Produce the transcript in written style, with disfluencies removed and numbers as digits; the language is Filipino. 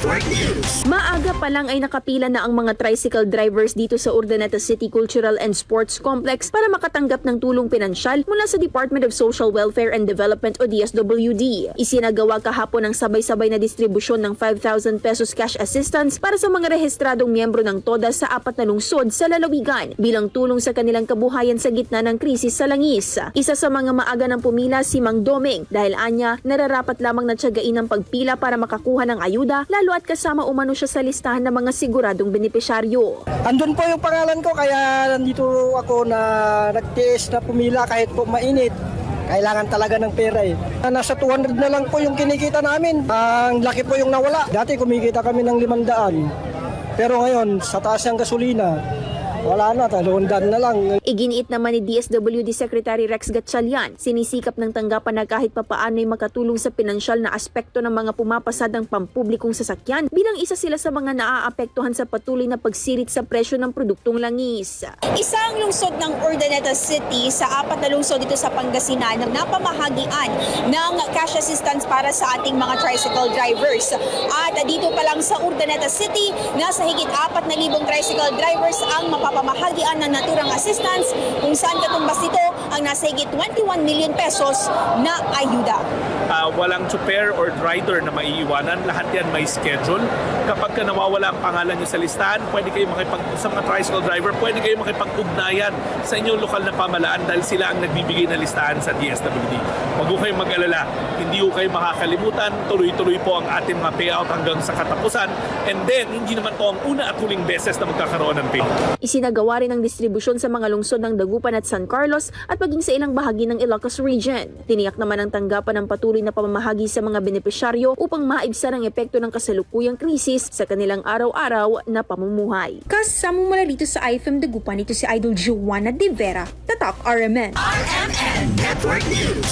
Network News. Maaga pa lang ay nakapila na ang mga tricycle drivers dito sa Urdaneta City Cultural and Sports Complex para makatanggap ng tulong pinansyal mula sa Department of Social Welfare and Development o DSWD. Isinagawa kahapon ang sabay-sabay na distribusyon ng 5,000 pesos cash assistance para sa mga rehistradong miyembro ng TODA sa 4 na lungsod sa lalawigan bilang tulong sa kanilang kabuhayan sa gitna ng krisis sa langis. Isa sa mga maaga ng pumila si Mang Doming dahil anya nararapat lamang na tiyagain ang pagpila para makakuha ng ayuda lalo at kasama umano siya sa listahan ng mga siguradong benepisyaryo. Andun po yung pangalan ko kaya nandito ako na nagtiis na pumila kahit po mainit. Kailangan talaga ng pera eh. Nasa 200 na lang po yung kinikita namin. Ang laki po yung nawala. Dati kumikita kami ng 500. Pero ngayon, sa taas ng gasolina, wala na, 200 na lang. Iginiit naman ni DSWD Secretary Rex Gatchalian, sinisikap ng tanggapan na kahit papaano ay makatulong sa pinansyal na aspekto ng mga pumapasadang pampublikong sasakyan bilang isa sila sa mga naaapektuhan sa patuloy na pagsirit sa presyo ng produktong langis. Isang lungsod ng Urdaneta City sa 4 na lungsod dito sa Pangasinan na napamahagian ng cash assistance para sa ating mga tricycle drivers. At dito pa lang sa Urdaneta City, nasa higit 4,000 tricycle drivers ang mapapamahagian ng naturang assistance kung saan katumbas nito ang nasa higit 21 million pesos na ayuda. Walang chopper or rider na maiiwanan. Lahat yan may schedule. Kapag ka nawawala ang pangalan nyo sa listahan, pwede kayo sa mga tricycle driver, pwede kayo makipag-ugnayan sa inyong lokal na pamalaan dahil sila ang nagbibigay ng listahan sa DSWD. Huwag kayong mag-alala. Hindi ko kayo makakalimutan. Tuloy-tuloy po ang ating mga payout hanggang sa katapusan. And then, hindi naman to ang una at huling beses na magkakaroon ng payout. Isinagawa rin ang distribusyon sa mga lungsod ng Dagupan at San Carlos at maging sa ilang bahagi ng Ilocos Region. Tiniyak naman ang tanggapan ng patuloy na pamamahagi sa mga benepisyaryo upang maibsan ang epekto ng kasalukuyang krisis sa kanilang araw-araw na pamumuhay. Kasama mula dito sa IFM Dagupan, ito si Idol Joanna De Vera, Tatak RMN. RMN Network News.